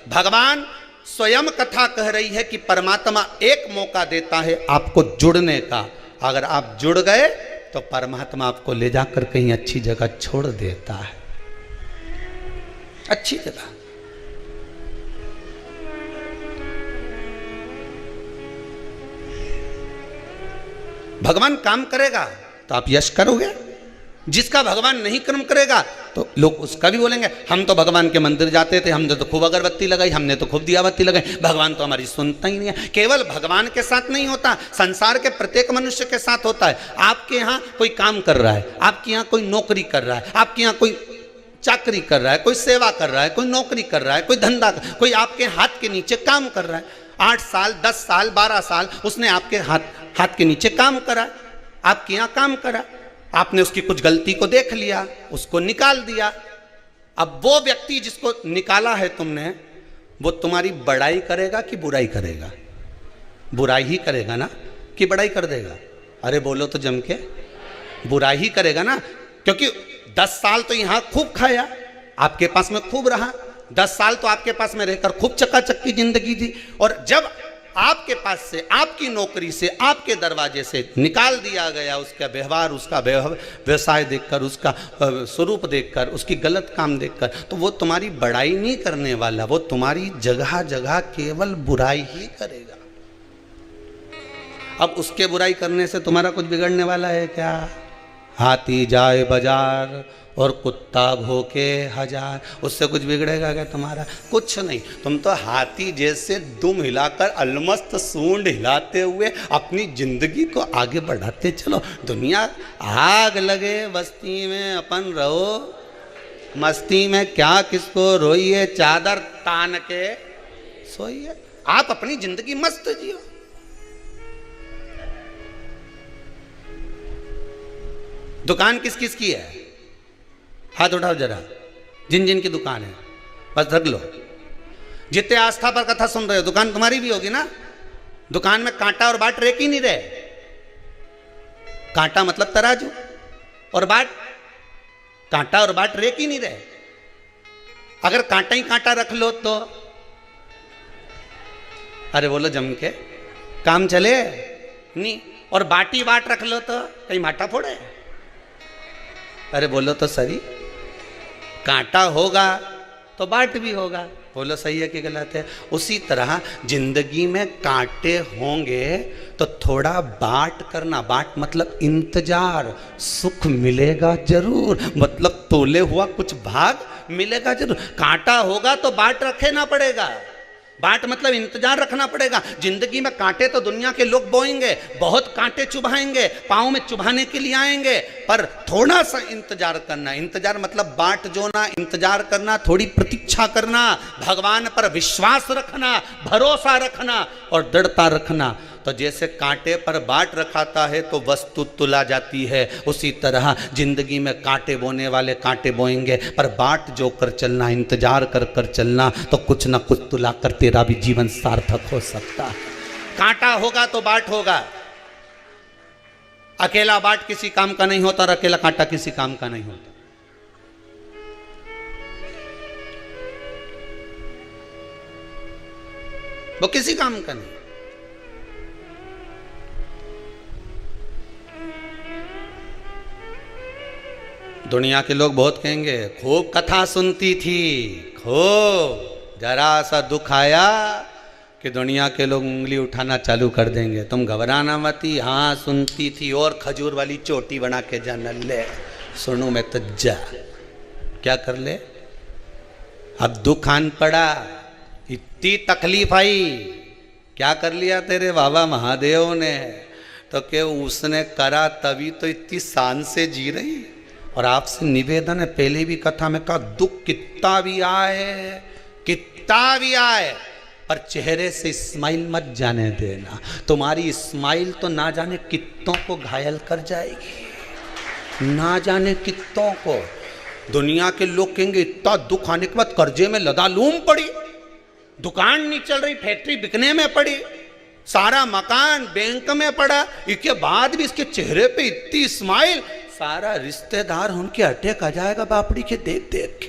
भगवान स्वयं कथा कह रही है कि परमात्मा एक मौका देता है आपको जुड़ने का। अगर आप जुड़ गए तो परमात्मा आपको ले जाकर कहीं अच्छी जगह छोड़ देता है, अच्छी जगह। भगवान काम करेगा तो आप यश करोगे, जिसका भगवान नहीं कर्म करेगा तो लोग उसका भी बोलेंगे हम तो भगवान के मंदिर जाते थे, हमने तो खूब अगरबत्ती लगाई, हमने तो खूब दियाबत्ती लगाई, भगवान तो हमारी सुनता ही नहीं है। केवल भगवान के साथ नहीं होता, संसार के प्रत्येक मनुष्य के साथ होता है। आपके यहाँ कोई काम कर रहा है, आपके यहाँ कोई नौकरी कर रहा है, आपके यहाँ कोई चाकरी कर रहा है, कोई सेवा कर रहा है, कोई नौकरी कर रहा है, कोई धंधा, कोई आपके हाथ के नीचे काम कर रहा है। 8 साल 10 साल 12 साल उसने आपके हाथ के नीचे काम करा, आपके यहाँ काम करा, आपने उसकी कुछ गलती को देख लिया, उसको निकाल दिया। अब वो व्यक्ति जिसको निकाला है तुमने, वो तुम्हारी बड़ाई करेगा कि बुराई करेगा? बुराई ही करेगा ना, कि बड़ाई कर देगा? अरे बोलो तो जम के, बुराई ही करेगा ना, क्योंकि 10 साल तो यहाँ खूब खाया, आपके पास में खूब रहा, 10 साल तो आपके पास में रहकर खूब चकाचक की जिंदगी दी, और जब आपके पास से, आपकी नौकरी से, आपके दरवाजे से निकाल दिया गया, उसका व्यवहार, उसका व्यवसाय देखकर, उसका स्वरूप देखकर, उसकी गलत काम देखकर, तो वो तुम्हारी बड़ाई नहीं करने वाला, वो तुम्हारी जगह जगह केवल बुराई ही करेगा। अब उसके बुराई करने से तुम्हारा कुछ बिगड़ने वाला है क्या? हाथी जाए बाजार और कुत्ता भोके 1000, उससे कुछ बिगड़ेगा क्या तुम्हारा? कुछ नहीं। तुम तो हाथी जैसे दुम हिलाकर, अलमस्त सूंड हिलाते हुए अपनी जिंदगी को आगे बढ़ाते चलो। दुनिया आग लगे बस्ती में, अपन रहो मस्ती में, क्या किसको रोइए, चादर तान के सोइए। आप अपनी जिंदगी मस्त जियो। दुकान किस किस की है? हाथ उठाओ जरा, जिन जिन की दुकान है, बस रख लो। जितने आस्था पर कथा सुन रहे हो, दुकान तुम्हारी भी होगी ना। दुकान में कांटा और बाट रेक ही नहीं रहे। कांटा मतलब तराजू, और बाट, कांटा और बाट रेक ही नहीं रहे। अगर कांटा ही कांटा रख लो तो, अरे बोलो जम के, काम चले नहीं। और बाटी बाट रख लो तो कहीं माटा फोड़े? अरे बोलो तो सही, कांटा होगा तो बाट भी होगा। बोलो सही है कि गलत है? उसी तरह जिंदगी में कांटे होंगे तो थोड़ा बाट करना। बाट मतलब इंतजार, सुख मिलेगा जरूर, मतलब तोले हुआ कुछ भाग मिलेगा जरूर। कांटा होगा तो बाट रखे ना पड़ेगा। बाट मतलब इंतजार रखना पड़ेगा। जिंदगी में कांटे तो दुनिया के लोग बोएंगे, बहुत कांटे चुभाएंगे, पाँव में चुभाने के लिए आएंगे, पर थोड़ा सा इंतजार करना। इंतजार मतलब बाट जोना, इंतजार करना, थोड़ी प्रतीक्षा करना, भगवान पर विश्वास रखना, भरोसा रखना और दृढ़ता रखना। तो जैसे कांटे पर बाट रखाता है तो वस्तु तुला जाती है, उसी तरह जिंदगी में कांटे बोने वाले कांटे बोएंगे, पर बाट जो कर चलना, इंतजार कर कर चलना, तो कुछ ना कुछ तुला कर तेरा भी जीवन सार्थक हो सकता है। कांटा होगा तो बाट होगा। अकेला बाट किसी काम का नहीं होता और अकेला कांटा किसी काम का नहीं होता। वो किसी काम का नहीं। दुनिया के लोग बहुत कहेंगे खूब कथा सुनती थी, खूब, जरा सा दुख आया कि दुनिया के लोग उंगली उठाना चालू कर देंगे। तुम घबराना मती, हाँ सुनती थी, और खजूर वाली चोटी बना के जा, नल्ले सुनू मैं तो जा। क्या कर ले? अब दुख आन पड़ा, इतनी तकलीफ आई, क्या कर लिया तेरे बाबा महादेव ने? तो कि उसने करा तभी तो इतनी शान से जी रही। और आपसे निवेदन है, पहले भी कथा में कहा, दुख कितना भी आए, कितना भी आए, पर चेहरे से स्माइल मत जाने देना। तुम्हारी स्माइल तो ना जाने कितनों को घायल कर जाएगी, ना जाने कितनों को। दुनिया के लोग कहेंगे इतना दुख आने के बाद कर्जे में लदालूम पड़ी, दुकान नहीं चल रही, फैक्ट्री बिकने में पड़ी, सारा मकान बैंक में पड़ा, इसके बाद भी इसके चेहरे पे इतनी स्माइल। सारा रिश्तेदार उनके अटैक आ जाएगा बापड़ी के देख देख के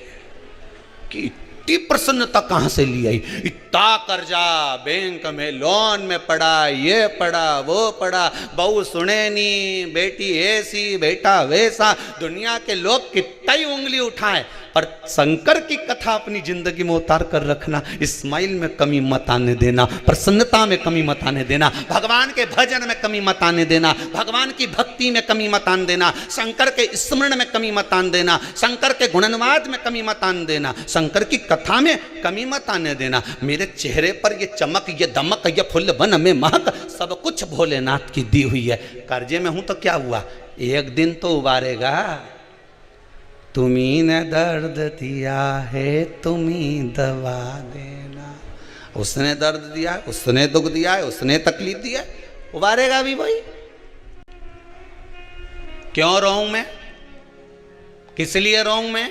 कि इतनी प्रसन्नता कहाँ से ली आई? इतना कर्जा बैंक में लोन में पड़ा, ये पड़ा वो पड़ा, बहू सुने नहीं, बेटी ऐसी बेटा वैसा, दुनिया के लोग कितना ही उंगली उठाए, पर शंकर की कथा अपनी जिंदगी में उतार कर रखना। स्माइल में कमी मत आने देना, प्रसन्नता में कमी मत आने देना, भगवान के भजन में कमी मत आने देना, भगवान की भक्ति में कमी मत आने देना, शंकर के स्मरण में कमी मत आने देना, शंकर के गुणनवाद में कमी मत आने देना, शंकर की कथा में कमी मत आने देना। मेरे चेहरे पर ये चमक, ये दमक, ये फुल वन में महक, सब कुछ भोलेनाथ की दी हुई है। कर्जे में हूं तो क्या हुआ, एक दिन तो उबारेगा। तुम्ही ने दर्द दिया है, तुम्ही दवा देना। उसने दर्द दिया है, उसने दुख दिया है, उसने तकलीफ दिया है, उबारेगा भी वही। क्यों रोऊं मैं, किस लिए रोऊं मैं?